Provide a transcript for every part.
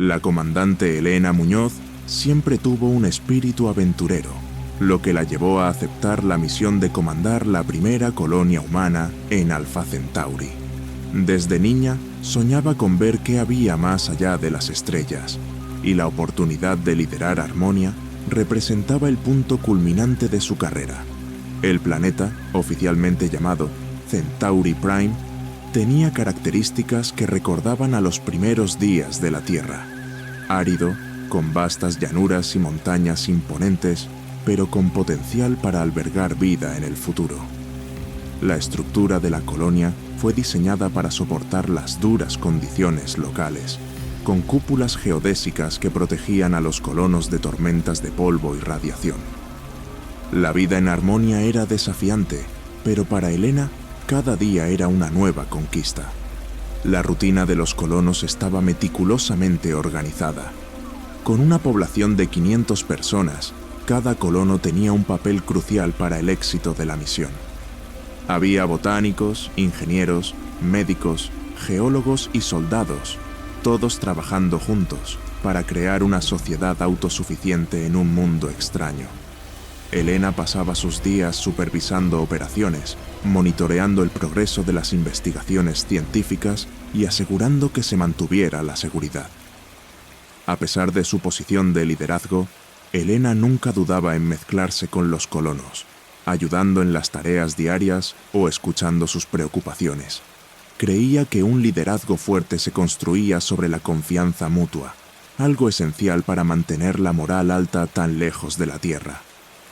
La comandante Elena Muñoz siempre tuvo un espíritu aventurero, lo que la llevó a aceptar la misión de comandar la primera colonia humana en Alpha Centauri. Desde niña soñaba con ver qué había más allá de las estrellas, y la oportunidad de liderar Harmonia representaba el punto culminante de su carrera. El planeta, oficialmente llamado Centauri Prime, tenía características que recordaban a los primeros días de la Tierra. Árido, con vastas llanuras y montañas imponentes, pero con potencial para albergar vida en el futuro. La estructura de la colonia fue diseñada para soportar las duras condiciones locales, con cúpulas geodésicas que protegían a los colonos de tormentas de polvo y radiación. La vida en Harmonia era desafiante, pero para Elena cada día era una nueva conquista. La rutina de los colonos estaba meticulosamente organizada. Con una población de 500 personas, cada colono tenía un papel crucial para el éxito de la misión. Había botánicos, ingenieros, médicos, geólogos y soldados, todos trabajando juntos para crear una sociedad autosuficiente en un mundo extraño. Elena pasaba sus días supervisando operaciones, monitoreando el progreso de las investigaciones científicas y asegurando que se mantuviera la seguridad. A pesar de su posición de liderazgo, Elena nunca dudaba en mezclarse con los colonos, ayudando en las tareas diarias o escuchando sus preocupaciones. Creía que un liderazgo fuerte se construía sobre la confianza mutua, algo esencial para mantener la moral alta tan lejos de la Tierra.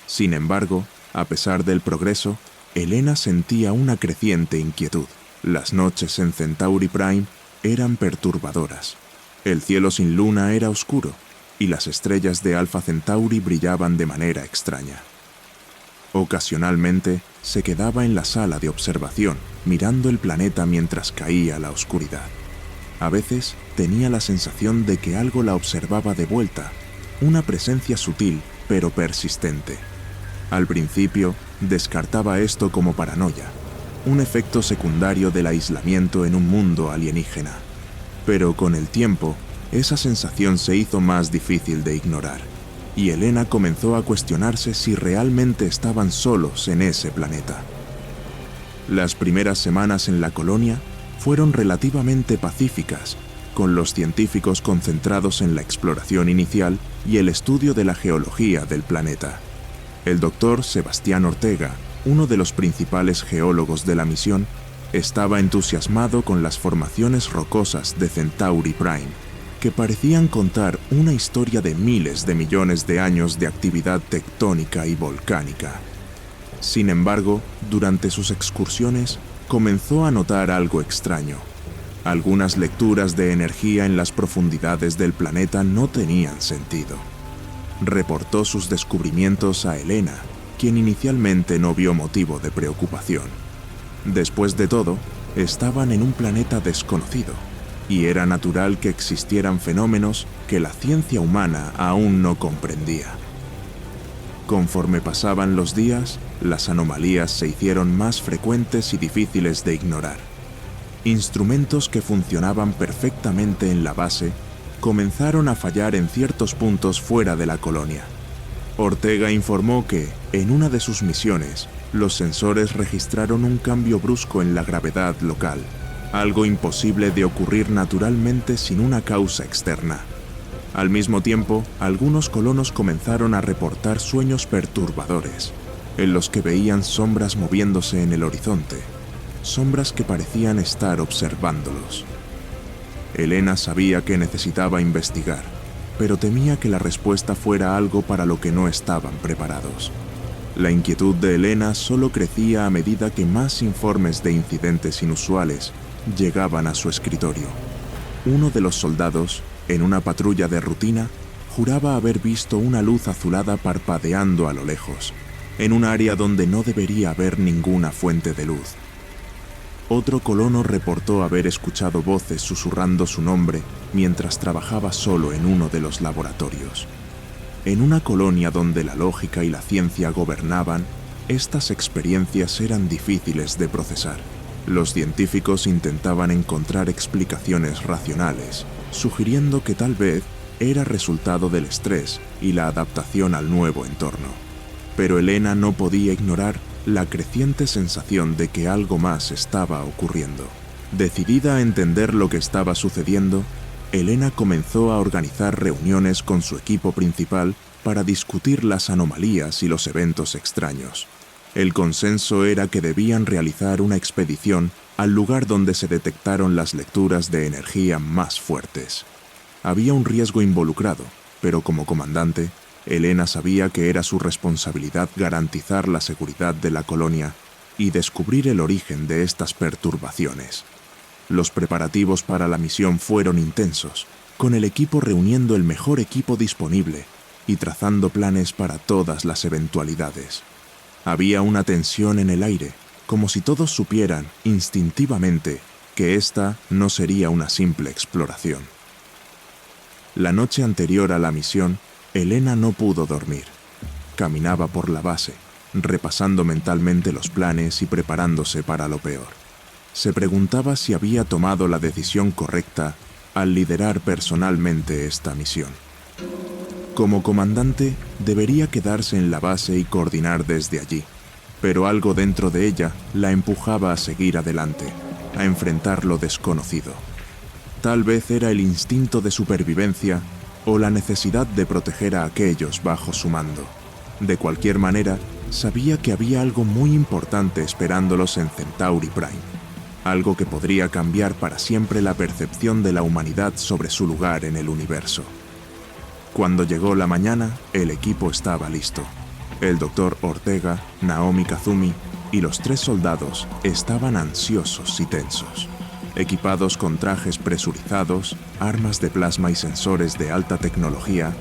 Sin embargo, a pesar del progreso, Elena sentía una creciente inquietud. Las noches en Centauri Prime eran perturbadoras. El cielo sin luna era oscuro, y las estrellas de Alpha Centauri brillaban de manera extraña. Ocasionalmente se quedaba en la sala de observación, mirando el planeta mientras caía la oscuridad. A veces tenía la sensación de que algo la observaba de vuelta, una presencia sutil pero persistente. Al principio descartaba esto como paranoia, un efecto secundario del aislamiento en un mundo alienígena. Pero con el tiempo, esa sensación se hizo más difícil de ignorar, y Elena comenzó a cuestionarse si realmente estaban solos en ese planeta. Las primeras semanas en la colonia fueron relativamente pacíficas, con los científicos concentrados en la exploración inicial y el estudio de la geología del planeta. El doctor Sebastián Ortega, uno de los principales geólogos de la misión, estaba entusiasmado con las formaciones rocosas de Centauri Prime, que parecían contar una historia de miles de millones de años de actividad tectónica y volcánica. Sin embargo, durante sus excursiones, comenzó a notar algo extraño. Algunas lecturas de energía en las profundidades del planeta no tenían sentido. Reportó sus descubrimientos a Elena, quien inicialmente no vio motivo de preocupación. Después de todo, estaban en un planeta desconocido, y era natural que existieran fenómenos que la ciencia humana aún no comprendía. Conforme pasaban los días, las anomalías se hicieron más frecuentes y difíciles de ignorar. Instrumentos que funcionaban perfectamente en la base comenzaron a fallar en ciertos puntos fuera de la colonia. Ortega informó que, en una de sus misiones, los sensores registraron un cambio brusco en la gravedad local, algo imposible de ocurrir naturalmente sin una causa externa. Al mismo tiempo, algunos colonos comenzaron a reportar sueños perturbadores, en los que veían sombras moviéndose en el horizonte, sombras que parecían estar observándolos. Elena sabía que necesitaba investigar, pero temía que la respuesta fuera algo para lo que no estaban preparados. La inquietud de Elena solo crecía a medida que más informes de incidentes inusuales llegaban a su escritorio. Uno de los soldados, en una patrulla de rutina, juraba haber visto una luz azulada parpadeando a lo lejos, en un área donde no debería haber ninguna fuente de luz. Otro colono reportó haber escuchado voces susurrando su nombre mientras trabajaba solo en uno de los laboratorios. En una colonia donde la lógica y la ciencia gobernaban, estas experiencias eran difíciles de procesar. Los científicos intentaban encontrar explicaciones racionales, sugiriendo que tal vez era resultado del estrés y la adaptación al nuevo entorno. Pero Elena no podía ignorar la creciente sensación de que algo más estaba ocurriendo. Decidida a entender lo que estaba sucediendo, Elena comenzó a organizar reuniones con su equipo principal para discutir las anomalías y los eventos extraños. El consenso era que debían realizar una expedición al lugar donde se detectaron las lecturas de energía más fuertes. Había un riesgo involucrado, pero como comandante, Elena sabía que era su responsabilidad garantizar la seguridad de la colonia y descubrir el origen de estas perturbaciones. Los preparativos para la misión fueron intensos, con el equipo reuniendo el mejor equipo disponible y trazando planes para todas las eventualidades. Había una tensión en el aire, como si todos supieran, instintivamente, que esta no sería una simple exploración. La noche anterior a la misión, Elena no pudo dormir. Caminaba por la base, repasando mentalmente los planes y preparándose para lo peor. Se preguntaba si había tomado la decisión correcta al liderar personalmente esta misión. Como comandante, debería quedarse en la base y coordinar desde allí, pero algo dentro de ella la empujaba a seguir adelante, a enfrentar lo desconocido. Tal vez era el instinto de supervivencia o la necesidad de proteger a aquellos bajo su mando. De cualquier manera, sabía que había algo muy importante esperándolos en Centauri Prime, algo que podría cambiar para siempre la percepción de la humanidad sobre su lugar en el universo. Cuando llegó la mañana, el equipo estaba listo. El Dr. Ortega, Naomi Kazumi y los 3 soldados estaban ansiosos y tensos. Equipados con trajes presurizados, armas de plasma y sensores de alta tecnología,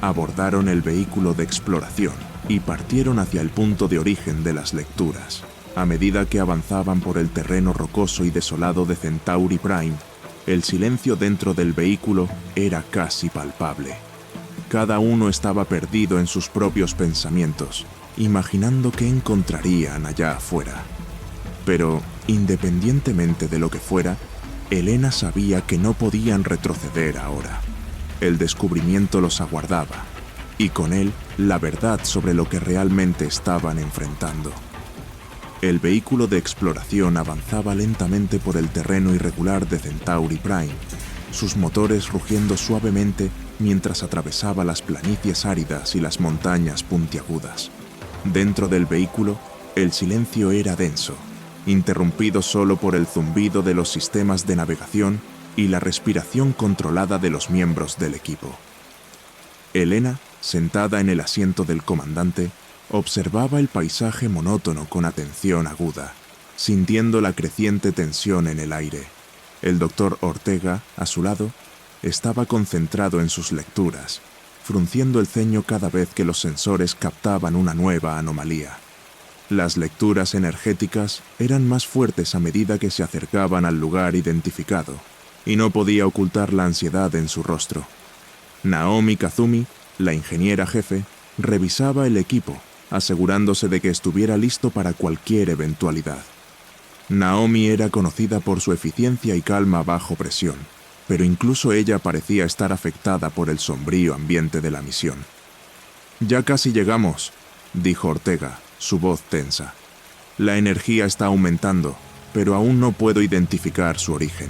abordaron el vehículo de exploración y partieron hacia el punto de origen de las lecturas. A medida que avanzaban por el terreno rocoso y desolado de Centauri Prime, el silencio dentro del vehículo era casi palpable. Cada uno estaba perdido en sus propios pensamientos, imaginando qué encontrarían allá afuera. Pero, independientemente de lo que fuera, Elena sabía que no podían retroceder ahora. El descubrimiento los aguardaba, y con él la verdad sobre lo que realmente estaban enfrentando. El vehículo de exploración avanzaba lentamente por el terreno irregular de Centauri Prime, sus motores rugiendo suavemente mientras atravesaba las planicies áridas y las montañas puntiagudas. Dentro del vehículo, el silencio era denso, interrumpido solo por el zumbido de los sistemas de navegación y la respiración controlada de los miembros del equipo. Elena, sentada en el asiento del comandante, observaba el paisaje monótono con atención aguda, sintiendo la creciente tensión en el aire. El Dr. Ortega, a su lado, estaba concentrado en sus lecturas, frunciendo el ceño cada vez que los sensores captaban una nueva anomalía. Las lecturas energéticas eran más fuertes a medida que se acercaban al lugar identificado, y no podía ocultar la ansiedad en su rostro. Naomi Kazumi, la ingeniera jefe, revisaba el equipo, asegurándose de que estuviera listo para cualquier eventualidad. Naomi era conocida por su eficiencia y calma bajo presión, pero incluso ella parecía estar afectada por el sombrío ambiente de la misión. «Ya casi llegamos», dijo Ortega, su voz tensa. «La energía está aumentando, pero aún no puedo identificar su origen».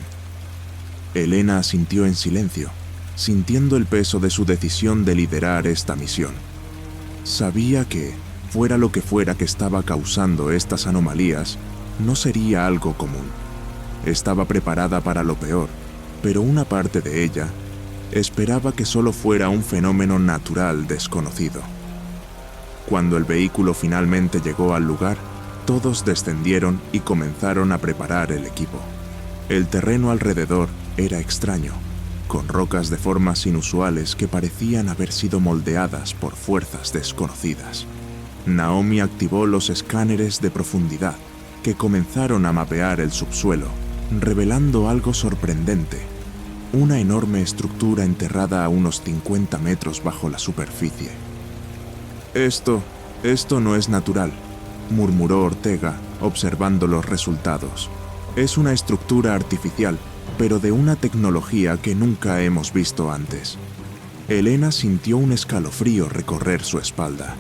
Elena asintió en silencio, sintiendo el peso de su decisión de liderar esta misión. Sabía que, fuera lo que fuera que estaba causando estas anomalías, no sería algo común. Estaba preparada para lo peor, pero una parte de ella esperaba que solo fuera un fenómeno natural desconocido. Cuando el vehículo finalmente llegó al lugar, todos descendieron y comenzaron a preparar el equipo. El terreno alrededor era extraño, con rocas de formas inusuales que parecían haber sido moldeadas por fuerzas desconocidas. Naomi activó los escáneres de profundidad, que comenzaron a mapear el subsuelo, revelando algo sorprendente: una enorme estructura enterrada a unos 50 metros bajo la superficie. Esto no es natural», murmuró Ortega, observando los resultados. «Es una estructura artificial, pero de una tecnología que nunca hemos visto antes. Elena sintió un escalofrío recorrer su espalda.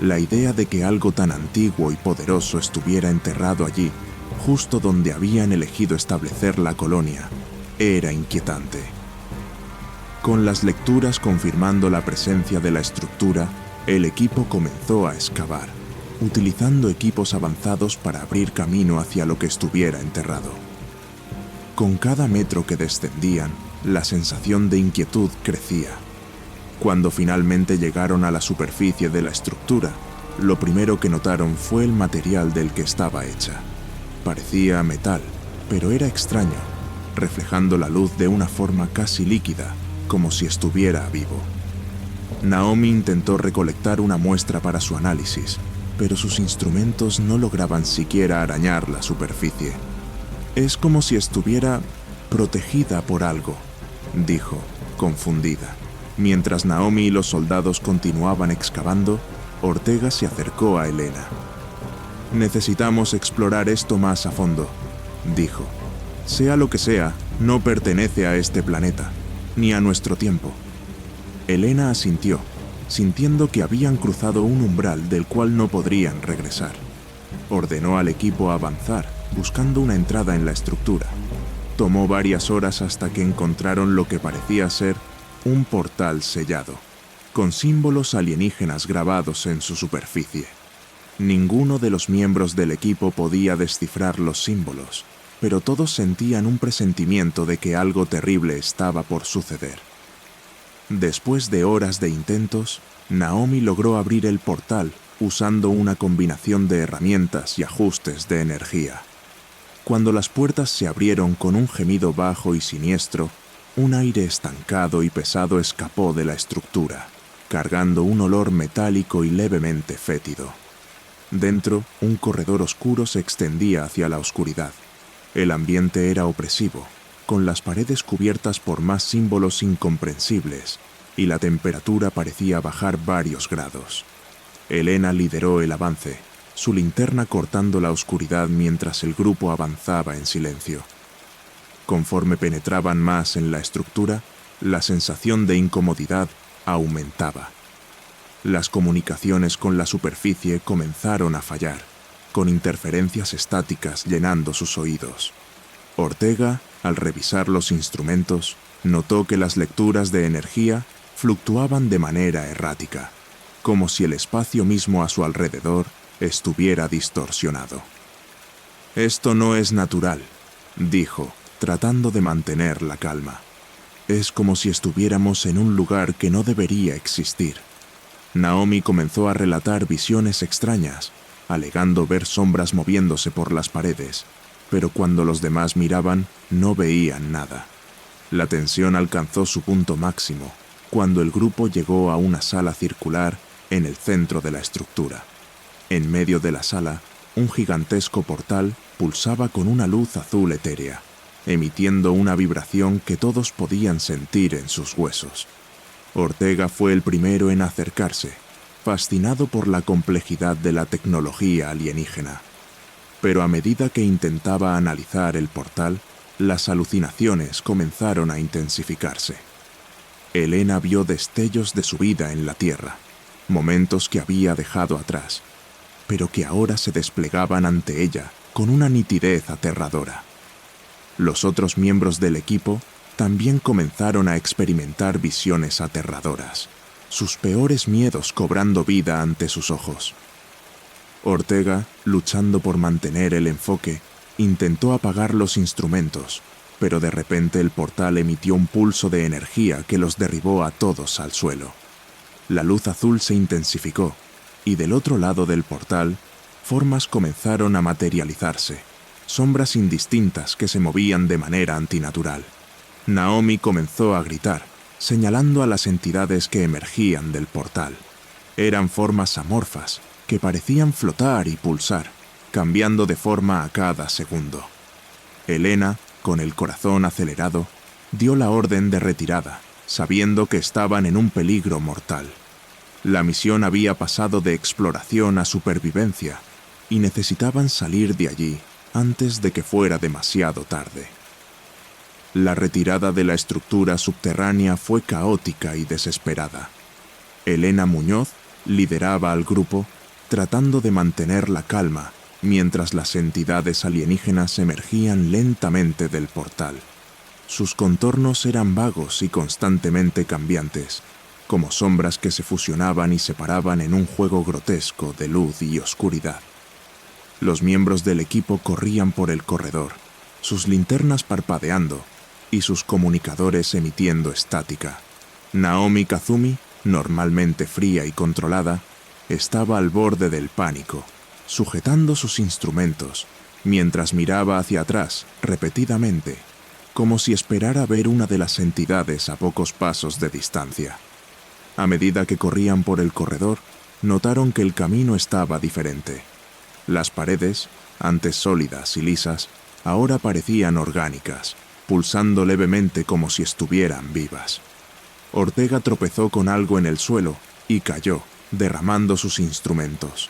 La idea de que algo tan antiguo y poderoso estuviera enterrado allí, justo donde habían elegido establecer la colonia, era inquietante. Con las lecturas confirmando la presencia de la estructura, el equipo comenzó a excavar, utilizando equipos avanzados para abrir camino hacia lo que estuviera enterrado. Con cada metro que descendían, la sensación de inquietud crecía. Cuando finalmente llegaron a la superficie de la estructura, lo primero que notaron fue el material del que estaba hecha. Parecía metal, pero era extraño, reflejando la luz de una forma casi líquida, como si estuviera vivo. Naomi intentó recolectar una muestra para su análisis, pero sus instrumentos no lograban siquiera arañar la superficie. «Es como si estuviera protegida por algo», dijo, confundida. Mientras Naomi y los soldados continuaban excavando, Ortega se acercó a Elena. «Necesitamos explorar esto más a fondo», dijo. «Sea lo que sea, no pertenece a este planeta, ni a nuestro tiempo». Elena asintió, sintiendo que habían cruzado un umbral del cual no podrían regresar. Ordenó al equipo avanzar, buscando una entrada en la estructura. Tomó varias horas hasta que encontraron lo que parecía ser un portal sellado, con símbolos alienígenas grabados en su superficie. Ninguno de los miembros del equipo podía descifrar los símbolos, pero todos sentían un presentimiento de que algo terrible estaba por suceder. Después de horas de intentos, Naomi logró abrir el portal usando una combinación de herramientas y ajustes de energía. Cuando las puertas se abrieron con un gemido bajo y siniestro, un aire estancado y pesado escapó de la estructura, cargando un olor metálico y levemente fétido. Dentro, un corredor oscuro se extendía hacia la oscuridad. El ambiente era opresivo, con las paredes cubiertas por más símbolos incomprensibles, y la temperatura parecía bajar varios grados. Elena lideró el avance, su linterna cortando la oscuridad mientras el grupo avanzaba en silencio. Conforme penetraban más en la estructura, la sensación de incomodidad aumentaba. Las comunicaciones con la superficie comenzaron a fallar, con interferencias estáticas llenando sus oídos. Ortega, al revisar los instrumentos, notó que las lecturas de energía fluctuaban de manera errática, como si el espacio mismo a su alrededor estuviera distorsionado. «Esto no es natural», dijo, tratando de mantener la calma. «Es como si estuviéramos en un lugar que no debería existir». Naomi comenzó a relatar visiones extrañas, alegando ver sombras moviéndose por las paredes, pero cuando los demás miraban, no veían nada. La tensión alcanzó su punto máximo cuando el grupo llegó a una sala circular en el centro de la estructura. En medio de la sala, un gigantesco portal pulsaba con una luz azul etérea, emitiendo una vibración que todos podían sentir en sus huesos. Ortega fue el primero en acercarse, fascinado por la complejidad de la tecnología alienígena. Pero a medida que intentaba analizar el portal, las alucinaciones comenzaron a intensificarse. Elena vio destellos de su vida en la Tierra, momentos que había dejado atrás, pero que ahora se desplegaban ante ella con una nitidez aterradora. Los otros miembros del equipo también comenzaron a experimentar visiones aterradoras, sus peores miedos cobrando vida ante sus ojos. Ortega, luchando por mantener el enfoque, intentó apagar los instrumentos, pero de repente el portal emitió un pulso de energía que los derribó a todos al suelo. La luz azul se intensificó, y del otro lado del portal, formas comenzaron a materializarse, sombras indistintas que se movían de manera antinatural. Naomi comenzó a gritar, señalando a las entidades que emergían del portal. Eran formas amorfas, que parecían flotar y pulsar, cambiando de forma a cada segundo. Elena, con el corazón acelerado, dio la orden de retirada, sabiendo que estaban en un peligro mortal. La misión había pasado de exploración a supervivencia, y necesitaban salir de allí antes de que fuera demasiado tarde. La retirada de la estructura subterránea fue caótica y desesperada. Elena Muñoz lideraba al grupo, tratando de mantener la calma mientras las entidades alienígenas emergían lentamente del portal. Sus contornos eran vagos y constantemente cambiantes, como sombras que se fusionaban y separaban en un juego grotesco de luz y oscuridad. Los miembros del equipo corrían por el corredor, sus linternas parpadeando y sus comunicadores emitiendo estática. Naomi Kazumi, normalmente fría y controlada, estaba al borde del pánico, sujetando sus instrumentos, mientras miraba hacia atrás repetidamente, como si esperara ver una de las entidades a pocos pasos de distancia. A medida que corrían por el corredor, notaron que el camino estaba diferente. Las paredes, antes sólidas y lisas, ahora parecían orgánicas, pulsando levemente como si estuvieran vivas. Ortega tropezó con algo en el suelo y cayó, derramando sus instrumentos.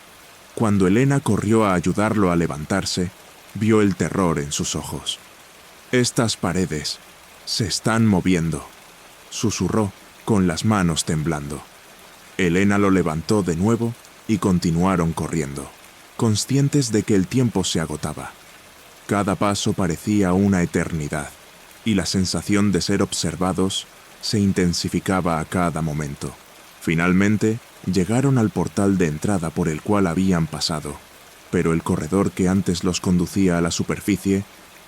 Cuando Elena corrió a ayudarlo a levantarse, vio el terror en sus ojos. «Estas paredes se están moviendo», susurró, con las manos temblando. Elena lo levantó de nuevo y continuaron corriendo, conscientes de que el tiempo se agotaba. Cada paso parecía una eternidad, y la sensación de ser observados se intensificaba a cada momento. Finalmente, llegaron al portal de entrada por el cual habían pasado, pero el corredor que antes los conducía a la superficie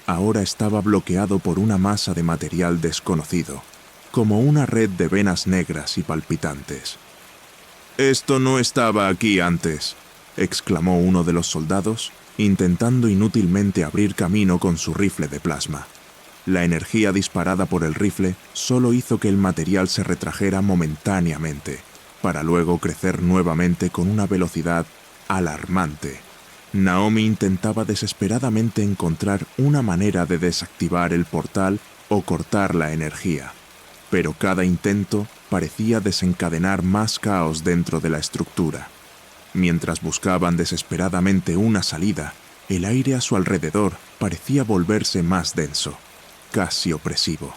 ahora estaba bloqueado por una masa de material desconocido, como una red de venas negras y palpitantes. «Esto no estaba aquí antes», exclamó uno de los soldados, intentando inútilmente abrir camino con su rifle de plasma. La energía disparada por el rifle solo hizo que el material se retrajera momentáneamente, para luego crecer nuevamente con una velocidad alarmante. Naomi intentaba desesperadamente encontrar una manera de desactivar el portal o cortar la energía, pero cada intento parecía desencadenar más caos dentro de la estructura. Mientras buscaban desesperadamente una salida, el aire a su alrededor parecía volverse más denso, casi opresivo.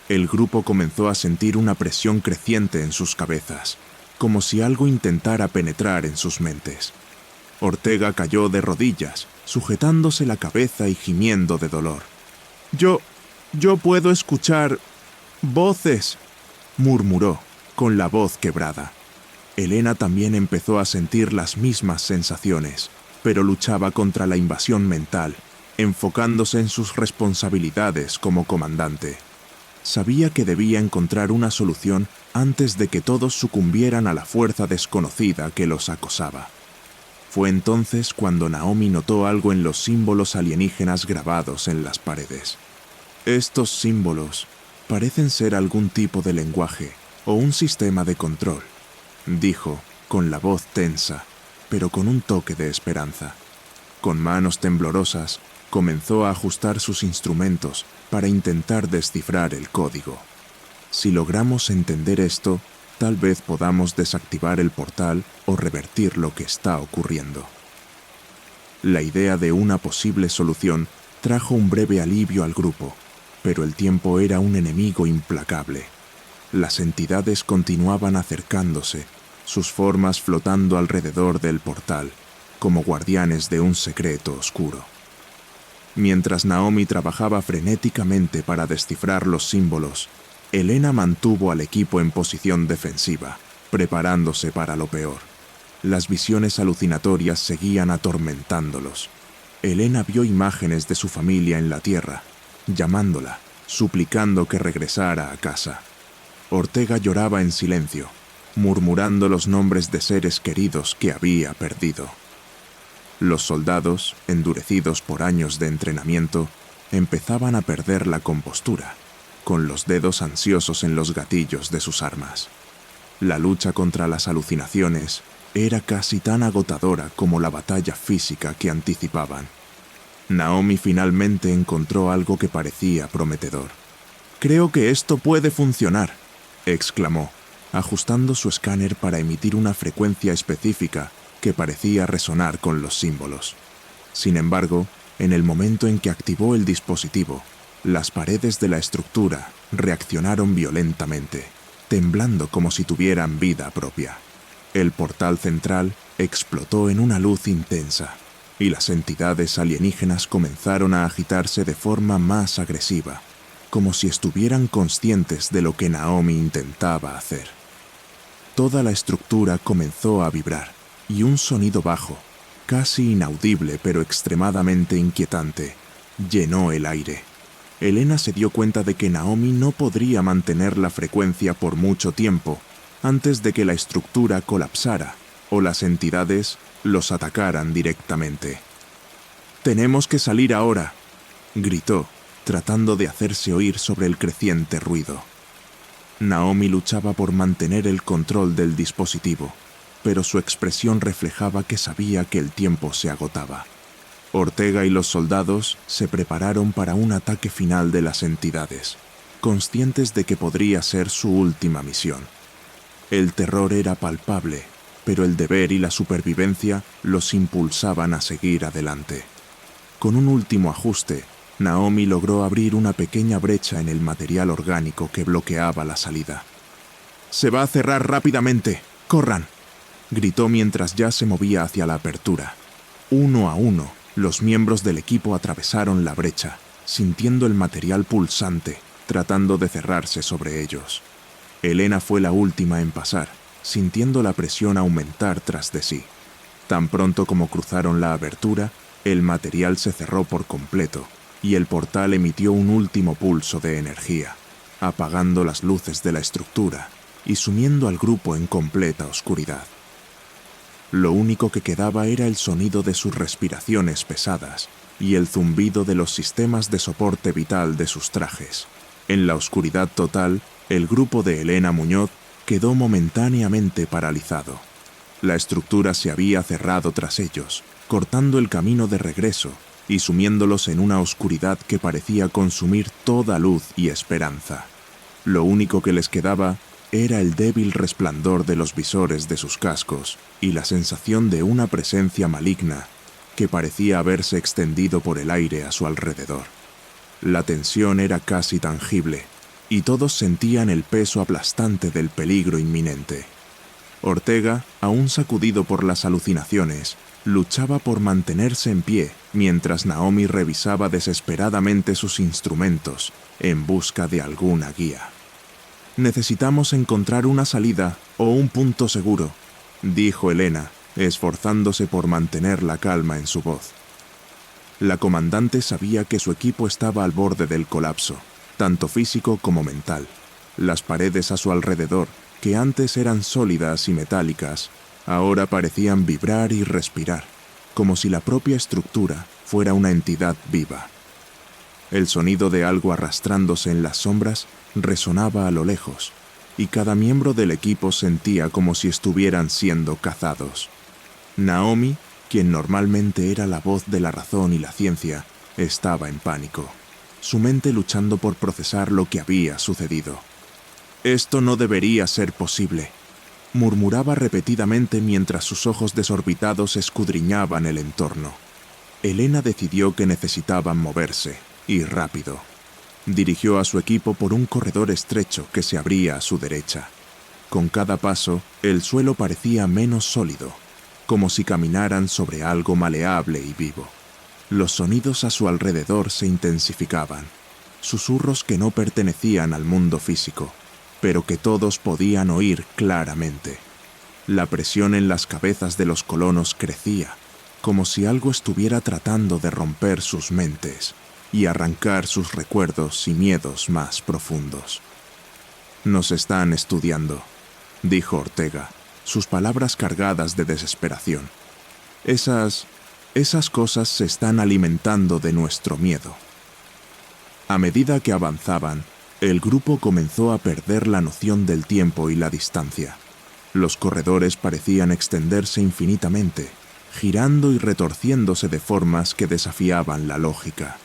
El grupo comenzó a sentir una presión creciente en sus cabezas, como si algo intentara penetrar en sus mentes. Ortega cayó de rodillas, sujetándose la cabeza y gimiendo de dolor. Yo puedo escuchar voces», murmuró, con la voz quebrada. Elena también empezó a sentir las mismas sensaciones, pero luchaba contra la invasión mental, enfocándose en sus responsabilidades como comandante. Sabía que debía encontrar una solución antes de que todos sucumbieran a la fuerza desconocida que los acosaba. Fue entonces cuando Naomi notó algo en los símbolos alienígenas grabados en las paredes. «Estos símbolos parecen ser algún tipo de lenguaje o un sistema de control», dijo, con la voz tensa, pero con un toque de esperanza. Con manos temblorosas, comenzó a ajustar sus instrumentos para intentar descifrar el código. «Si logramos entender esto, tal vez podamos desactivar el portal o revertir lo que está ocurriendo». La idea de una posible solución trajo un breve alivio al grupo, pero el tiempo era un enemigo implacable. Las entidades continuaban acercándose, sus formas flotando alrededor del portal, como guardianes de un secreto oscuro. Mientras Naomi trabajaba frenéticamente para descifrar los símbolos, Elena mantuvo al equipo en posición defensiva, preparándose para lo peor. Las visiones alucinatorias seguían atormentándolos. Elena vio imágenes de su familia en la Tierra, llamándola, suplicando que regresara a casa. Ortega lloraba en silencio, murmurando los nombres de seres queridos que había perdido. Los soldados, endurecidos por años de entrenamiento, empezaban a perder la compostura, con los dedos ansiosos en los gatillos de sus armas. La lucha contra las alucinaciones era casi tan agotadora como la batalla física que anticipaban. Naomi finalmente encontró algo que parecía prometedor. «Creo que esto puede funcionar», exclamó, ajustando su escáner para emitir una frecuencia específica que parecía resonar con los símbolos. Sin embargo, en el momento en que activó el dispositivo, Las paredes de la estructura reaccionaron violentamente, temblando como si tuvieran vida propia. El portal central explotó en una luz intensa, y las entidades alienígenas comenzaron a agitarse de forma más agresiva, como si estuvieran conscientes de lo que Naomi intentaba hacer. Toda la estructura comenzó a vibrar, y un sonido bajo, casi inaudible pero extremadamente inquietante, llenó el aire. Elena se dio cuenta de que Naomi no podría mantener la frecuencia por mucho tiempo antes de que la estructura colapsara o las entidades los atacaran directamente. «Tenemos que salir ahora», gritó, tratando de hacerse oír sobre el creciente ruido. Naomi luchaba por mantener el control del dispositivo, pero su expresión reflejaba que sabía que el tiempo se agotaba. Ortega y los soldados se prepararon para un ataque final de las entidades, conscientes de que podría ser su última misión. El terror era palpable, pero el deber y la supervivencia los impulsaban a seguir adelante. Con un último ajuste, Naomi logró abrir una pequeña brecha en el material orgánico que bloqueaba la salida. «Se va a cerrar rápidamente. ¡Corran!», gritó mientras ya se movía hacia la apertura. Uno a uno, los miembros del equipo atravesaron la brecha, sintiendo el material pulsante, tratando de cerrarse sobre ellos. Elena fue la última en pasar, sintiendo la presión aumentar tras de sí. Tan pronto como cruzaron la abertura, el material se cerró por completo, y el portal emitió un último pulso de energía, apagando las luces de la estructura y sumiendo al grupo en completa oscuridad. Lo único que quedaba era el sonido de sus respiraciones pesadas y el zumbido de los sistemas de soporte vital de sus trajes. En la oscuridad total, el grupo de Elena Muñoz quedó momentáneamente paralizado. La estructura se había cerrado tras ellos, cortando el camino de regreso y sumiéndolos en una oscuridad que parecía consumir toda luz y esperanza. Lo único que les quedaba era el débil resplandor de los visores de sus cascos y la sensación de una presencia maligna que parecía haberse extendido por el aire a su alrededor. La tensión era casi tangible, y todos sentían el peso aplastante del peligro inminente. Ortega, aún sacudido por las alucinaciones, luchaba por mantenerse en pie mientras Naomi revisaba desesperadamente sus instrumentos en busca de alguna guía. «Necesitamos encontrar una salida o un punto seguro», dijo Elena, esforzándose por mantener la calma en su voz. La comandante sabía que su equipo estaba al borde del colapso, tanto físico como mental. Las paredes a su alrededor, que antes eran sólidas y metálicas, ahora parecían vibrar y respirar, como si la propia estructura fuera una entidad viva. El sonido de algo arrastrándose en las sombras resonaba a lo lejos, y cada miembro del equipo sentía como si estuvieran siendo cazados. Naomi, quien normalmente era la voz de la razón y la ciencia, estaba en pánico, su mente luchando por procesar lo que había sucedido. «Esto no debería ser posible», murmuraba repetidamente mientras sus ojos desorbitados escudriñaban el entorno. Elena decidió que necesitaban moverse, y rápido. Dirigió a su equipo por un corredor estrecho que se abría a su derecha. Con cada paso, el suelo parecía menos sólido, como si caminaran sobre algo maleable y vivo. Los sonidos a su alrededor se intensificaban, susurros que no pertenecían al mundo físico, pero que todos podían oír claramente. La presión en las cabezas de los colonos crecía, como si algo estuviera tratando de romper sus mentes y arrancar sus recuerdos y miedos más profundos. «Nos están estudiando», dijo Ortega, sus palabras cargadas de desesperación. Esas cosas se están alimentando de nuestro miedo». A medida que avanzaban, el grupo comenzó a perder la noción del tiempo y la distancia. Los corredores parecían extenderse infinitamente, girando y retorciéndose de formas que desafiaban la lógica.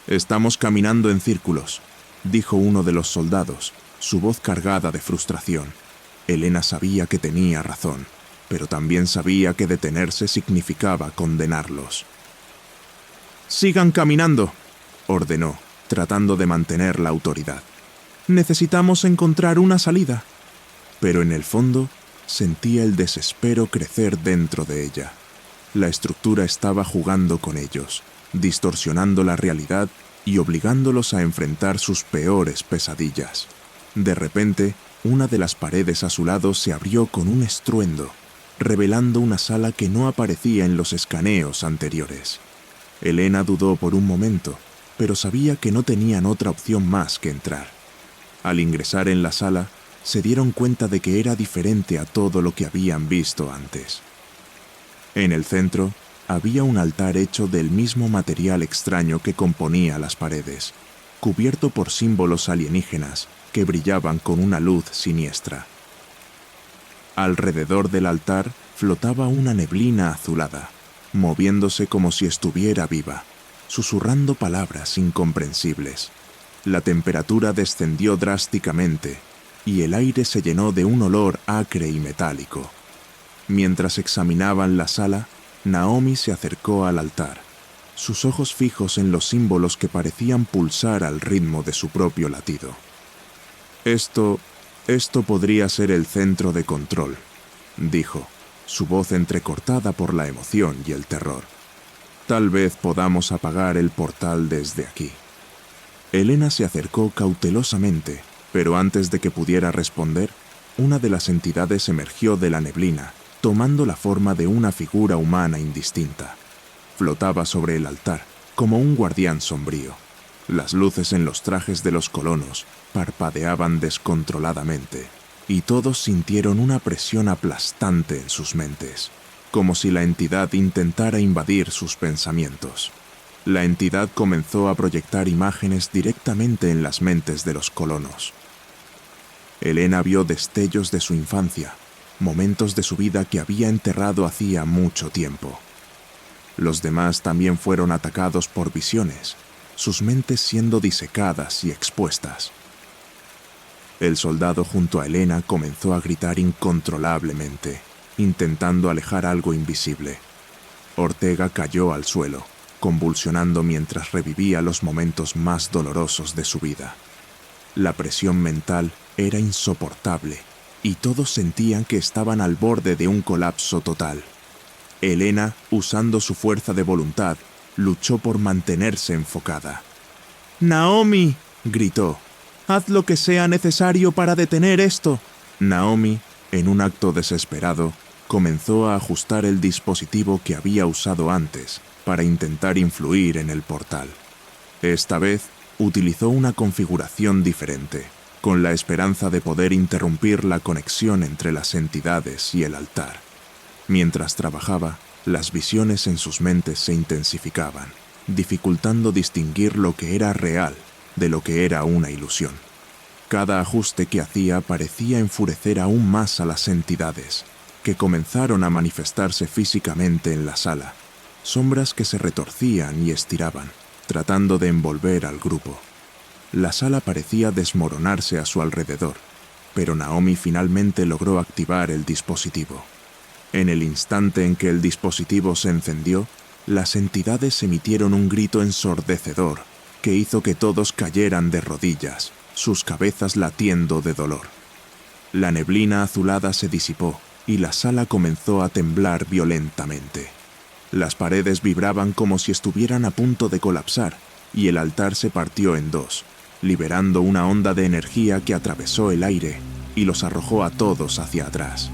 «Estamos caminando en círculos», dijo uno de los soldados, su voz cargada de frustración. Elena sabía que tenía razón, pero también sabía que detenerse significaba condenarlos. «Sigan caminando», ordenó, tratando de mantener la autoridad. «Necesitamos encontrar una salida». Pero en el fondo sentía el desespero crecer dentro de ella. La estructura estaba jugando con ellos, distorsionando la realidad y obligándolos a enfrentar sus peores pesadillas. De repente, una de las paredes a su lado se abrió con un estruendo, revelando una sala que no aparecía en los escaneos anteriores. Elena dudó por un momento, pero sabía que no tenían otra opción más que entrar. Al ingresar en la sala, se dieron cuenta de que era diferente a todo lo que habían visto antes. En el centro, había un altar hecho del mismo material extraño que componía las paredes, cubierto por símbolos alienígenas que brillaban con una luz siniestra. Alrededor del altar flotaba una neblina azulada, moviéndose como si estuviera viva, susurrando palabras incomprensibles. La temperatura descendió drásticamente y el aire se llenó de un olor acre y metálico. Mientras examinaban la sala, Naomi se acercó al altar, sus ojos fijos en los símbolos que parecían pulsar al ritmo de su propio latido. Esto podría ser el centro de control, dijo, su voz entrecortada por la emoción y el terror. Tal vez podamos apagar el portal desde aquí. Elena se acercó cautelosamente, pero antes de que pudiera responder, una de las entidades emergió de la neblina, tomando la forma de una figura humana indistinta. Flotaba sobre el altar, como un guardián sombrío. Las luces en los trajes de los colonos parpadeaban descontroladamente, y todos sintieron una presión aplastante en sus mentes, como si la entidad intentara invadir sus pensamientos. La entidad comenzó a proyectar imágenes directamente en las mentes de los colonos. Elena vio destellos de su infancia, momentos de su vida que había enterrado hacía mucho tiempo. Los demás también fueron atacados por visiones, sus mentes siendo disecadas y expuestas. El soldado junto a Elena comenzó a gritar incontrolablemente, intentando alejar algo invisible. Ortega cayó al suelo, convulsionando mientras revivía los momentos más dolorosos de su vida. La presión mental era insoportable y todos sentían que estaban al borde de un colapso total. Elena, usando su fuerza de voluntad, luchó por mantenerse enfocada. «¡Naomi!», gritó. «¡Haz lo que sea necesario para detener esto!». Naomi, en un acto desesperado, comenzó a ajustar el dispositivo que había usado antes para intentar influir en el portal. Esta vez, utilizó una configuración diferente, con la esperanza de poder interrumpir la conexión entre las entidades y el altar. Mientras trabajaba, las visiones en sus mentes se intensificaban, dificultando distinguir lo que era real de lo que era una ilusión. Cada ajuste que hacía parecía enfurecer aún más a las entidades, que comenzaron a manifestarse físicamente en la sala, sombras que se retorcían y estiraban, tratando de envolver al grupo. La sala parecía desmoronarse a su alrededor, pero Naomi finalmente logró activar el dispositivo. En el instante en que el dispositivo se encendió, las entidades emitieron un grito ensordecedor que hizo que todos cayeran de rodillas, sus cabezas latiendo de dolor. La neblina azulada se disipó y la sala comenzó a temblar violentamente. Las paredes vibraban como si estuvieran a punto de colapsar y el altar se partió en dos, liberando una onda de energía que atravesó el aire y los arrojó a todos hacia atrás.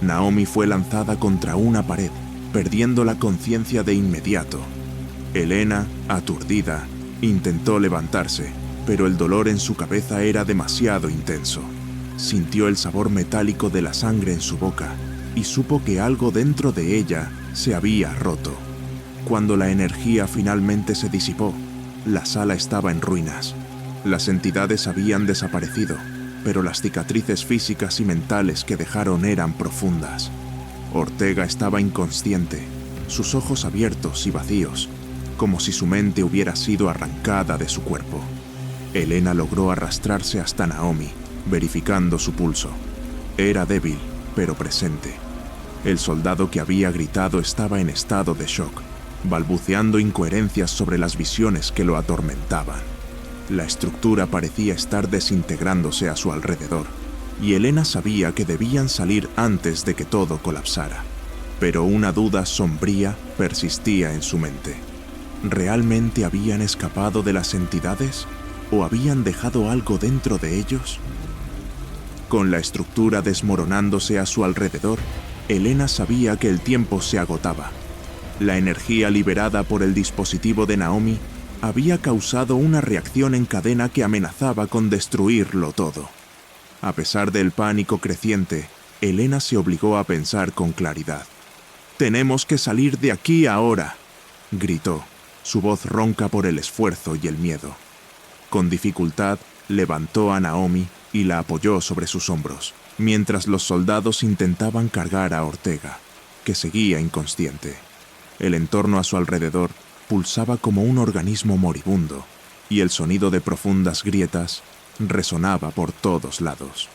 Naomi fue lanzada contra una pared, perdiendo la conciencia de inmediato. Elena, aturdida, intentó levantarse, pero el dolor en su cabeza era demasiado intenso. Sintió el sabor metálico de la sangre en su boca y supo que algo dentro de ella se había roto. Cuando la energía finalmente se disipó, la sala estaba en ruinas. Las entidades habían desaparecido, pero las cicatrices físicas y mentales que dejaron eran profundas. Ortega estaba inconsciente, sus ojos abiertos y vacíos, como si su mente hubiera sido arrancada de su cuerpo. Elena logró arrastrarse hasta Naomi, verificando su pulso. Era débil, pero presente. El soldado que había gritado estaba en estado de shock, balbuceando incoherencias sobre las visiones que lo atormentaban. La estructura parecía estar desintegrándose a su alrededor, y Elena sabía que debían salir antes de que todo colapsara. Pero una duda sombría persistía en su mente. ¿Realmente habían escapado de las entidades o habían dejado algo dentro de ellos? Con la estructura desmoronándose a su alrededor, Elena sabía que el tiempo se agotaba. La energía liberada por el dispositivo de Naomi había causado una reacción en cadena que amenazaba con destruirlo todo. A pesar del pánico creciente, Elena se obligó a pensar con claridad. «Tenemos que salir de aquí ahora», gritó, su voz ronca por el esfuerzo y el miedo. Con dificultad, levantó a Naomi y la apoyó sobre sus hombros, mientras los soldados intentaban cargar a Ortega, que seguía inconsciente. El entorno a su alrededor pulsaba como un organismo moribundo, y el sonido de profundas grietas resonaba por todos lados.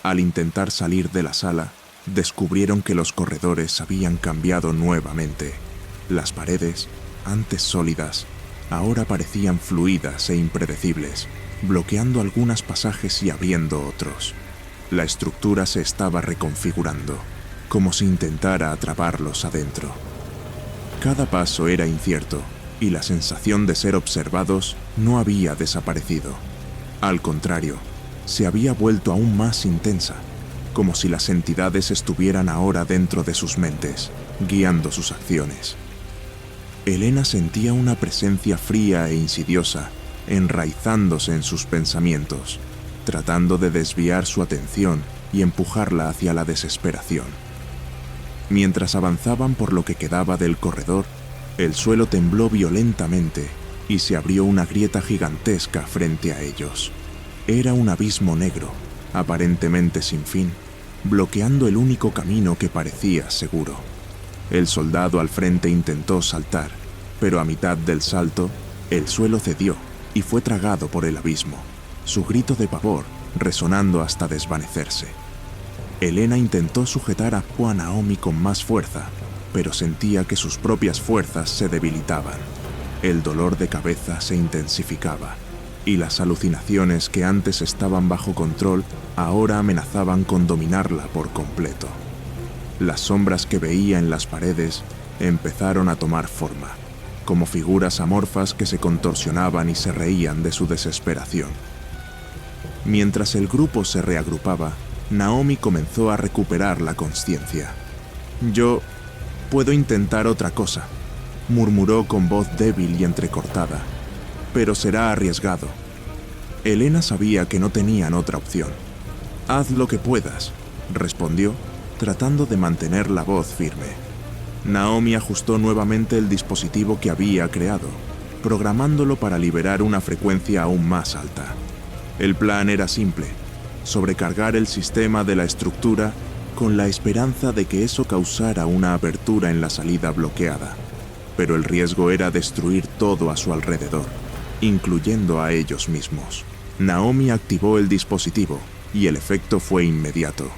Al intentar salir de la sala, descubrieron que los corredores habían cambiado nuevamente. Las paredes, antes sólidas, ahora parecían fluidas e impredecibles, bloqueando algunos pasajes y abriendo otros. La estructura se estaba reconfigurando, como si intentara atraparlos adentro. Cada paso era incierto, y la sensación de ser observados no había desaparecido. Al contrario, se había vuelto aún más intensa, como si las entidades estuvieran ahora dentro de sus mentes, guiando sus acciones. Elena sentía una presencia fría e insidiosa, enraizándose en sus pensamientos, tratando de desviar su atención y empujarla hacia la desesperación. Mientras avanzaban por lo que quedaba del corredor, el suelo tembló violentamente y se abrió una grieta gigantesca frente a ellos. Era un abismo negro, aparentemente sin fin, bloqueando el único camino que parecía seguro. El soldado al frente intentó saltar, pero a mitad del salto, el suelo cedió y fue tragado por el abismo, su grito de pavor resonando hasta desvanecerse. Elena intentó sujetar a Naomi con más fuerza, pero sentía que sus propias fuerzas se debilitaban. El dolor de cabeza se intensificaba, y las alucinaciones que antes estaban bajo control ahora amenazaban con dominarla por completo. Las sombras que veía en las paredes empezaron a tomar forma, como figuras amorfas que se contorsionaban y se reían de su desesperación. Mientras el grupo se reagrupaba, Naomi comenzó a recuperar la consciencia. «Yo puedo intentar otra cosa», murmuró con voz débil y entrecortada, «pero será arriesgado». Elena sabía que no tenían otra opción. «Haz lo que puedas», respondió, tratando de mantener la voz firme. Naomi ajustó nuevamente el dispositivo que había creado, programándolo para liberar una frecuencia aún más alta. El plan era simple: sobrecargar el sistema de la estructura con la esperanza de que eso causara una apertura en la salida bloqueada. Pero el riesgo era destruir todo a su alrededor, incluyendo a ellos mismos. Naomi activó el dispositivo y el efecto fue inmediato.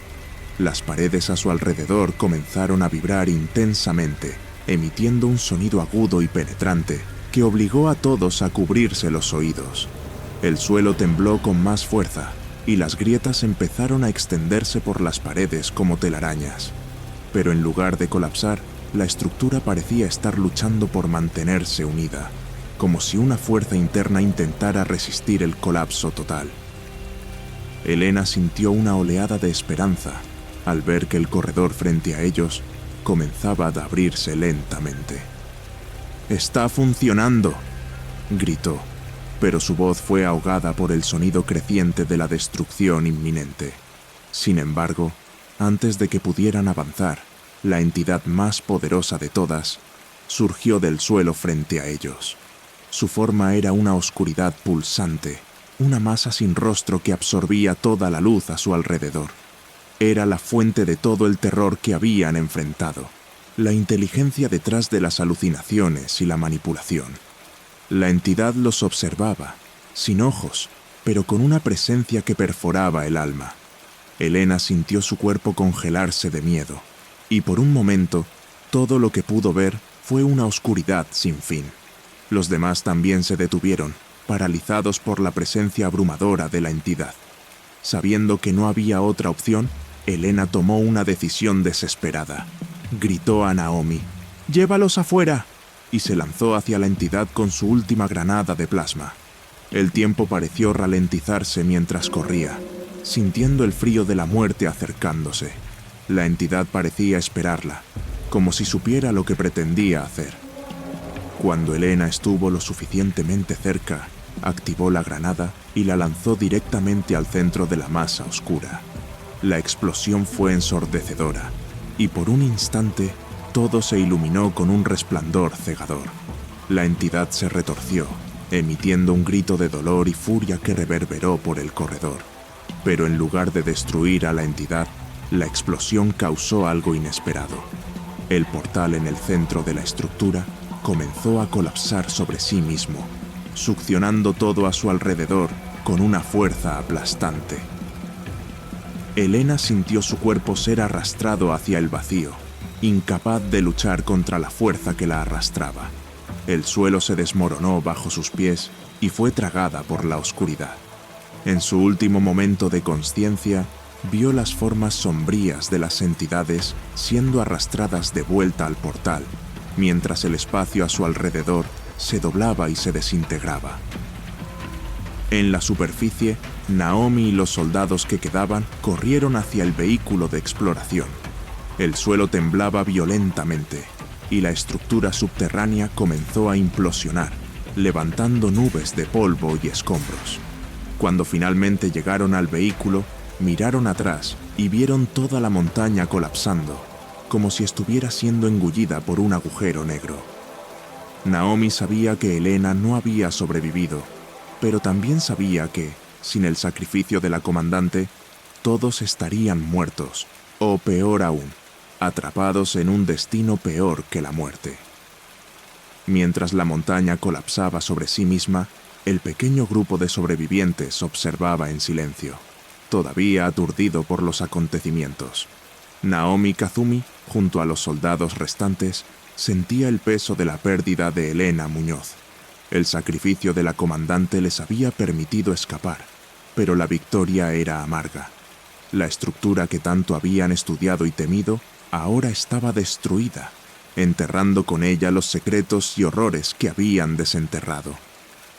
Las paredes a su alrededor comenzaron a vibrar intensamente, emitiendo un sonido agudo y penetrante que obligó a todos a cubrirse los oídos. El suelo tembló con más fuerza y las grietas empezaron a extenderse por las paredes como telarañas. Pero en lugar de colapsar, la estructura parecía estar luchando por mantenerse unida, como si una fuerza interna intentara resistir el colapso total. Elena sintió una oleada de esperanza al ver que el corredor frente a ellos comenzaba a abrirse lentamente. «¡Está funcionando!», gritó, pero su voz fue ahogada por el sonido creciente de la destrucción inminente. Sin embargo, antes de que pudieran avanzar, la entidad más poderosa de todas surgió del suelo frente a ellos. Su forma era una oscuridad pulsante, una masa sin rostro que absorbía toda la luz a su alrededor. Era la fuente de todo el terror que habían enfrentado, la inteligencia detrás de las alucinaciones y la manipulación. La entidad los observaba, sin ojos, pero con una presencia que perforaba el alma. Elena sintió su cuerpo congelarse de miedo, y por un momento, todo lo que pudo ver fue una oscuridad sin fin. Los demás también se detuvieron, paralizados por la presencia abrumadora de la entidad. Sabiendo que no había otra opción, Elena tomó una decisión desesperada. Gritó a Naomi: «¡Llévalos afuera!», y se lanzó hacia la entidad con su última granada de plasma. El tiempo pareció ralentizarse mientras corría, sintiendo el frío de la muerte acercándose. La entidad parecía esperarla, como si supiera lo que pretendía hacer. Cuando Elena estuvo lo suficientemente cerca, activó la granada y la lanzó directamente al centro de la masa oscura. La explosión fue ensordecedora, y por un instante todo se iluminó con un resplandor cegador. La entidad se retorció, emitiendo un grito de dolor y furia que reverberó por el corredor. Pero en lugar de destruir a la entidad, la explosión causó algo inesperado. El portal en el centro de la estructura comenzó a colapsar sobre sí mismo, succionando todo a su alrededor con una fuerza aplastante. Elena sintió su cuerpo ser arrastrado hacia el vacío, incapaz de luchar contra la fuerza que la arrastraba. El suelo se desmoronó bajo sus pies y fue tragada por la oscuridad. En su último momento de consciencia, vio las formas sombrías de las entidades siendo arrastradas de vuelta al portal, mientras el espacio a su alrededor se doblaba y se desintegraba. En la superficie, Naomi y los soldados que quedaban corrieron hacia el vehículo de exploración. El suelo temblaba violentamente y la estructura subterránea comenzó a implosionar, levantando nubes de polvo y escombros. Cuando finalmente llegaron al vehículo, miraron atrás y vieron toda la montaña colapsando, como si estuviera siendo engullida por un agujero negro. Naomi sabía que Elena no había sobrevivido, pero también sabía que, sin el sacrificio de la comandante, todos estarían muertos, o peor aún, atrapados en un destino peor que la muerte. Mientras la montaña colapsaba sobre sí misma, el pequeño grupo de sobrevivientes observaba en silencio, todavía aturdido por los acontecimientos. Naomi Kazumi, junto a los soldados restantes, sentía el peso de la pérdida de Elena Muñoz. El sacrificio de la comandante les había permitido escapar, pero la victoria era amarga. La estructura que tanto habían estudiado y temido ahora estaba destruida, enterrando con ella los secretos y horrores que habían desenterrado.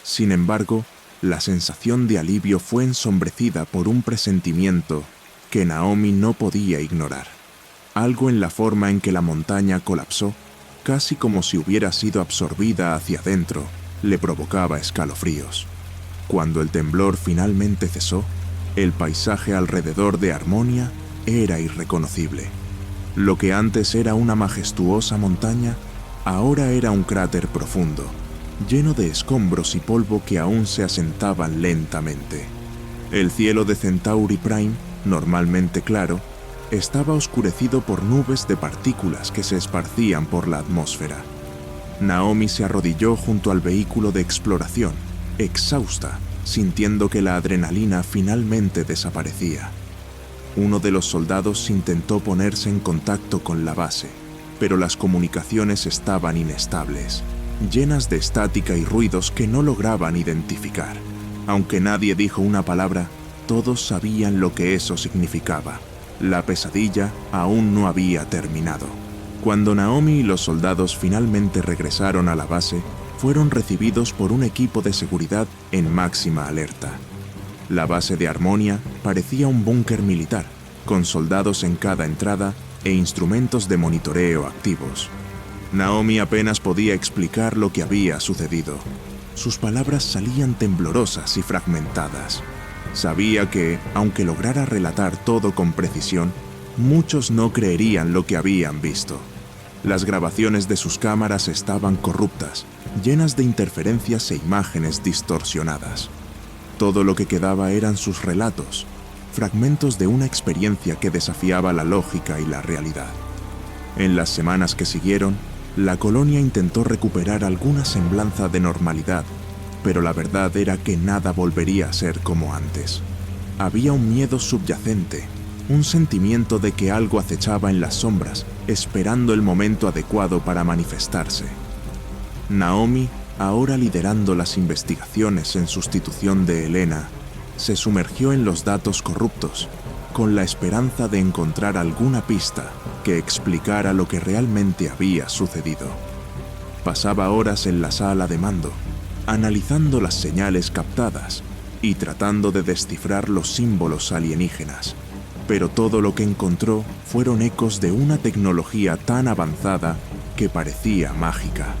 Sin embargo, la sensación de alivio fue ensombrecida por un presentimiento que Naomi no podía ignorar. Algo en la forma en que la montaña colapsó, casi como si hubiera sido absorbida hacia adentro, le provocaba escalofríos. Cuando el temblor finalmente cesó, el paisaje alrededor de Harmonia era irreconocible. Lo que antes era una majestuosa montaña, ahora era un cráter profundo, lleno de escombros y polvo que aún se asentaban lentamente. El cielo de Centauri Prime, normalmente claro, estaba oscurecido por nubes de partículas que se esparcían por la atmósfera. Naomi se arrodilló junto al vehículo de exploración, exhausta, sintiendo que la adrenalina finalmente desaparecía. Uno de los soldados intentó ponerse en contacto con la base, pero las comunicaciones estaban inestables, llenas de estática y ruidos que no lograban identificar. Aunque nadie dijo una palabra, todos sabían lo que eso significaba. La pesadilla aún no había terminado. Cuando Naomi y los soldados finalmente regresaron a la base, fueron recibidos por un equipo de seguridad en máxima alerta. La base de Harmonia parecía un búnker militar, con soldados en cada entrada e instrumentos de monitoreo activos. Naomi apenas podía explicar lo que había sucedido. Sus palabras salían temblorosas y fragmentadas. Sabía que, aunque lograra relatar todo con precisión, muchos no creerían lo que habían visto. Las grabaciones de sus cámaras estaban corruptas, llenas de interferencias e imágenes distorsionadas. Todo lo que quedaba eran sus relatos, fragmentos de una experiencia que desafiaba la lógica y la realidad. En las semanas que siguieron, la colonia intentó recuperar alguna semblanza de normalidad, pero la verdad era que nada volvería a ser como antes. Había un miedo subyacente, un sentimiento de que algo acechaba en las sombras, esperando el momento adecuado para manifestarse. Naomi ahora liderando las investigaciones en sustitución de Elena, se sumergió en los datos corruptos, con la esperanza de encontrar alguna pista que explicara lo que realmente había sucedido. Pasaba horas en la sala de mando, analizando las señales captadas y tratando de descifrar los símbolos alienígenas, pero todo lo que encontró fueron ecos de una tecnología tan avanzada que parecía mágica.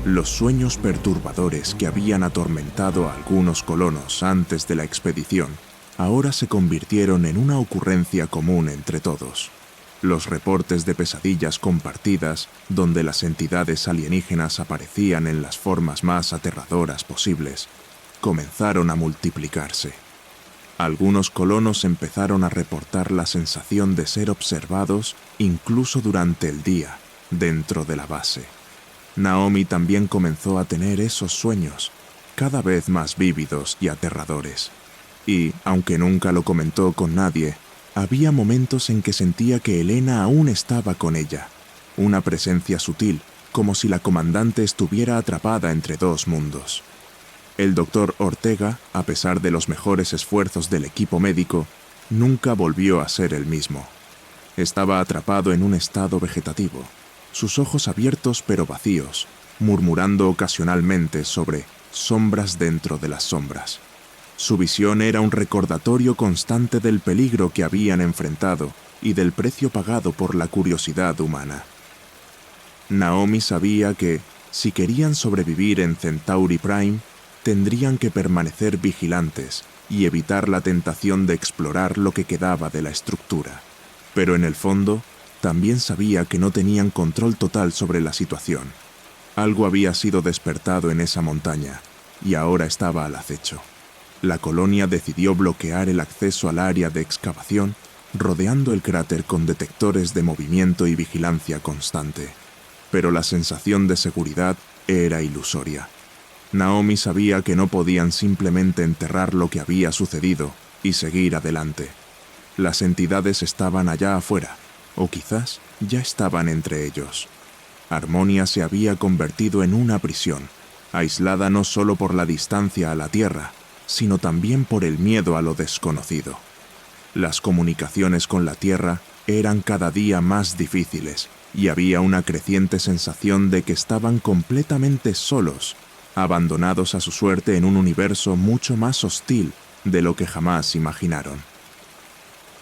Los sueños perturbadores que habían atormentado a algunos colonos antes de la expedición ahora se convirtieron en una ocurrencia común entre todos. Los reportes de pesadillas compartidas, donde las entidades alienígenas aparecían en las formas más aterradoras posibles, comenzaron a multiplicarse. Algunos colonos empezaron a reportar la sensación de ser observados incluso durante el día, dentro de la base. Naomi también comenzó a tener esos sueños, cada vez más vívidos y aterradores. Y, aunque nunca lo comentó con nadie, había momentos en que sentía que Elena aún estaba con ella, una presencia sutil, como si la comandante estuviera atrapada entre dos mundos. El doctor Ortega, a pesar de los mejores esfuerzos del equipo médico, nunca volvió a ser el mismo. Estaba atrapado en un estado vegetativo, sus ojos abiertos pero vacíos, murmurando ocasionalmente sobre sombras dentro de las sombras. Su visión era un recordatorio constante del peligro que habían enfrentado y del precio pagado por la curiosidad humana. Naomi sabía que, si querían sobrevivir en Centauri Prime, tendrían que permanecer vigilantes y evitar la tentación de explorar lo que quedaba de la estructura. Pero en el fondo, también sabía que no tenían control total sobre la situación. Algo había sido despertado en esa montaña y ahora estaba al acecho. La colonia decidió bloquear el acceso al área de excavación, rodeando el cráter con detectores de movimiento y vigilancia constante. Pero la sensación de seguridad era ilusoria. Naomi sabía que no podían simplemente enterrar lo que había sucedido y seguir adelante. Las entidades estaban allá afuera, o quizás ya estaban entre ellos. Harmonia se había convertido en una prisión, aislada no solo por la distancia a la Tierra, sino también por el miedo a lo desconocido. Las comunicaciones con la Tierra eran cada día más difíciles y había una creciente sensación de que estaban completamente solos, abandonados a su suerte en un universo mucho más hostil de lo que jamás imaginaron.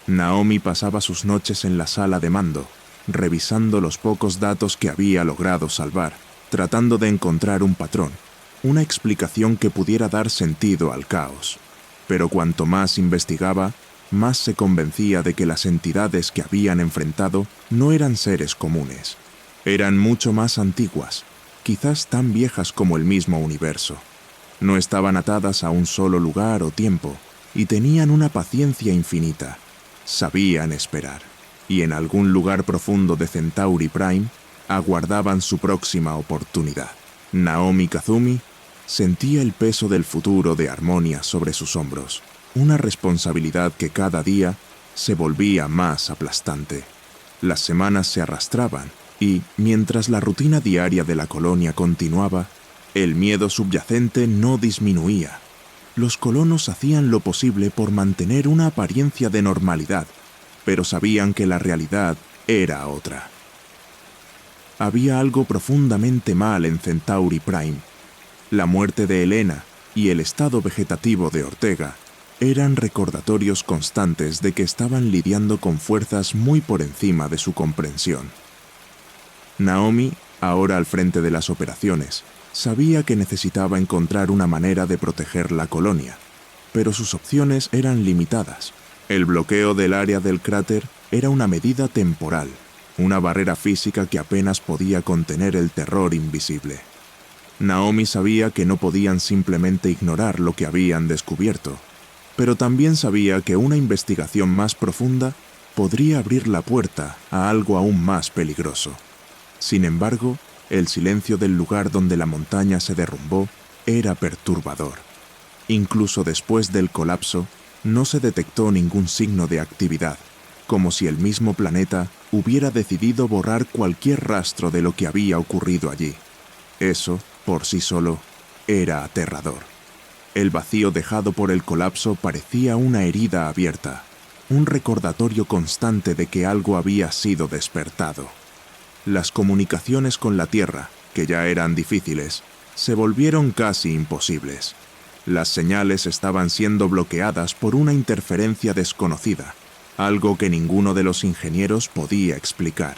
Naomi pasaba sus noches en la sala de mando, revisando los pocos datos que había logrado salvar, tratando de encontrar un patrón, una explicación que pudiera dar sentido al caos. Pero cuanto más investigaba, más se convencía de que las entidades que habían enfrentado no eran seres comunes. Eran mucho más antiguas, quizás tan viejas como el mismo universo. No estaban atadas a un solo lugar o tiempo, y tenían una paciencia infinita. Sabían esperar, y en algún lugar profundo de Centauri Prime aguardaban su próxima oportunidad. Naomi Kazumi sentía el peso del futuro de Harmonia sobre sus hombros, una responsabilidad que cada día se volvía más aplastante. Las semanas se arrastraban y, mientras la rutina diaria de la colonia continuaba, el miedo subyacente no disminuía. Los colonos hacían lo posible por mantener una apariencia de normalidad, pero sabían que la realidad era otra. Había algo profundamente mal en Centauri Prime. La muerte de Elena y el estado vegetativo de Ortega eran recordatorios constantes de que estaban lidiando con fuerzas muy por encima de su comprensión. Naomi, ahora al frente de las operaciones, sabía que necesitaba encontrar una manera de proteger la colonia, pero sus opciones eran limitadas. El bloqueo del área del cráter era una medida temporal, una barrera física que apenas podía contener el terror invisible. Naomi sabía que no podían simplemente ignorar lo que habían descubierto, pero también sabía que una investigación más profunda podría abrir la puerta a algo aún más peligroso. Sin embargo, el silencio del lugar donde la montaña se derrumbó era perturbador. Incluso después del colapso, no se detectó ningún signo de actividad, como si el mismo planeta hubiera decidido borrar cualquier rastro de lo que había ocurrido allí. Eso Por sí solo, era aterrador. El vacío dejado por el colapso parecía una herida abierta, un recordatorio constante de que algo había sido despertado. Las comunicaciones con la Tierra, que ya eran difíciles, se volvieron casi imposibles. Las señales estaban siendo bloqueadas por una interferencia desconocida, algo que ninguno de los ingenieros podía explicar.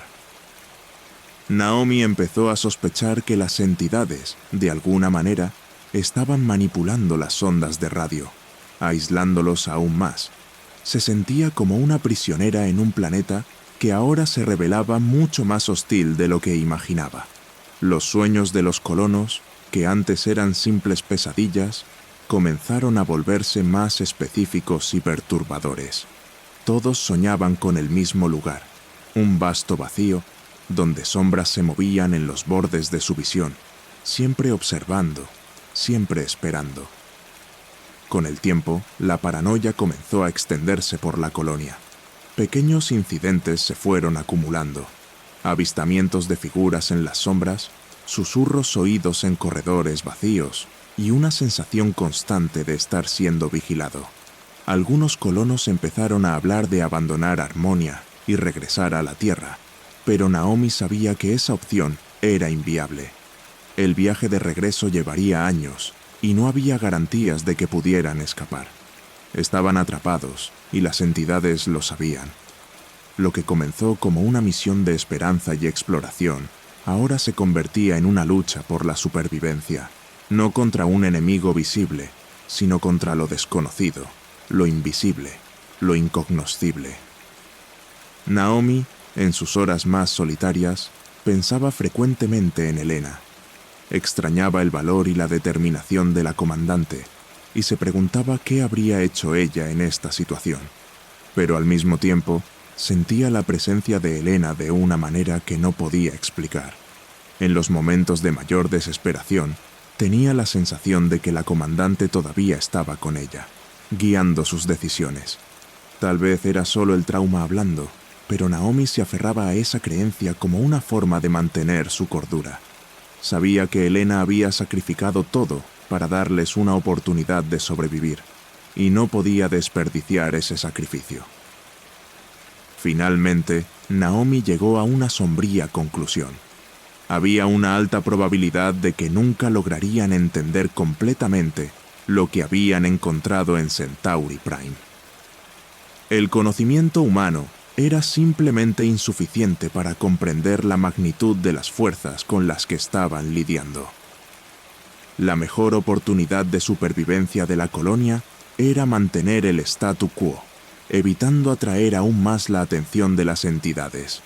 Naomi empezó a sospechar que las entidades, de alguna manera, estaban manipulando las ondas de radio, aislándolos aún más. Se sentía como una prisionera en un planeta que ahora se revelaba mucho más hostil de lo que imaginaba. Los sueños de los colonos, que antes eran simples pesadillas, comenzaron a volverse más específicos y perturbadores. Todos soñaban con el mismo lugar, un vasto vacío, donde sombras se movían en los bordes de su visión, siempre observando, siempre esperando. Con el tiempo, la paranoia comenzó a extenderse por la colonia. Pequeños incidentes se fueron acumulando. Avistamientos de figuras en las sombras, susurros oídos en corredores vacíos y una sensación constante de estar siendo vigilado. Algunos colonos empezaron a hablar de abandonar Harmonia y regresar a la Tierra, pero Naomi sabía que esa opción era inviable. El viaje de regreso llevaría años y no había garantías de que pudieran escapar. Estaban atrapados y las entidades lo sabían. Lo que comenzó como una misión de esperanza y exploración, ahora se convertía en una lucha por la supervivencia, no contra un enemigo visible, sino contra lo desconocido, lo invisible, lo incognoscible. Naomi, en sus horas más solitarias, pensaba frecuentemente en Helena. Extrañaba el valor y la determinación de la comandante y se preguntaba qué habría hecho ella en esta situación. Pero al mismo tiempo, sentía la presencia de Helena de una manera que no podía explicar. En los momentos de mayor desesperación, tenía la sensación de que la comandante todavía estaba con ella, guiando sus decisiones. Tal vez era solo el trauma hablando, pero Naomi se aferraba a esa creencia como una forma de mantener su cordura. Sabía que Helena había sacrificado todo para darles una oportunidad de sobrevivir, y no podía desperdiciar ese sacrificio. Finalmente, Naomi llegó a una sombría conclusión. Había una alta probabilidad de que nunca lograrían entender completamente lo que habían encontrado en Centauri Prime. El conocimiento humano era simplemente insuficiente para comprender la magnitud de las fuerzas con las que estaban lidiando. La mejor oportunidad de supervivencia de la colonia era mantener el statu quo, evitando atraer aún más la atención de las entidades.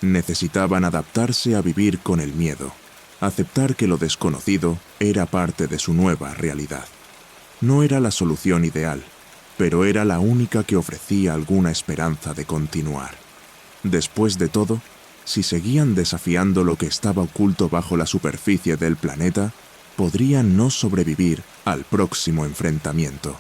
Necesitaban adaptarse a vivir con el miedo, aceptar que lo desconocido era parte de su nueva realidad. No era la solución ideal, pero era la única que ofrecía alguna esperanza de continuar. Después de todo, si seguían desafiando lo que estaba oculto bajo la superficie del planeta, podrían no sobrevivir al próximo enfrentamiento.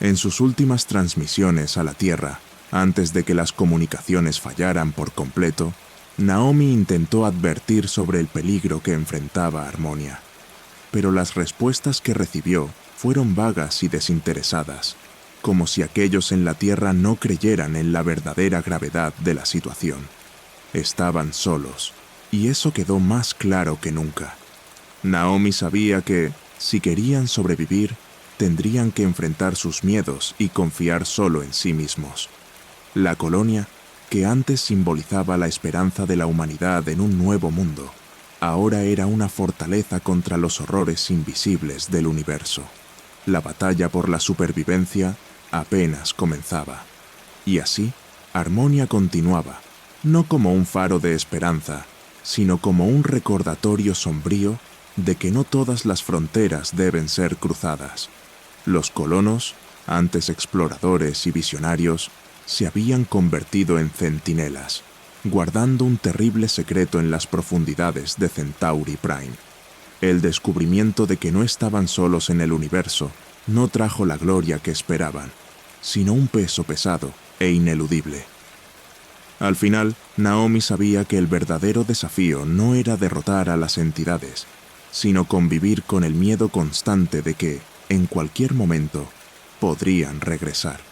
En sus últimas transmisiones a la Tierra, antes de que las comunicaciones fallaran por completo, Naomi intentó advertir sobre el peligro que enfrentaba Harmonia. Pero las respuestas que recibió fueron vagas y desinteresadas, como si aquellos en la Tierra no creyeran en la verdadera gravedad de la situación. Estaban solos, y eso quedó más claro que nunca. Naomi sabía que, si querían sobrevivir, tendrían que enfrentar sus miedos y confiar solo en sí mismos. La colonia, que antes simbolizaba la esperanza de la humanidad en un nuevo mundo, ahora era una fortaleza contra los horrores invisibles del universo. La batalla por la supervivencia apenas comenzaba. Y así, Harmonia continuaba, no como un faro de esperanza, sino como un recordatorio sombrío de que no todas las fronteras deben ser cruzadas. Los colonos, antes exploradores y visionarios, se habían convertido en centinelas, guardando un terrible secreto en las profundidades de Centauri Prime. El descubrimiento de que no estaban solos en el universo no trajo la gloria que esperaban, sino un peso pesado e ineludible. Al final, Naomi sabía que el verdadero desafío no era derrotar a las entidades, sino convivir con el miedo constante de que, en cualquier momento, podrían regresar.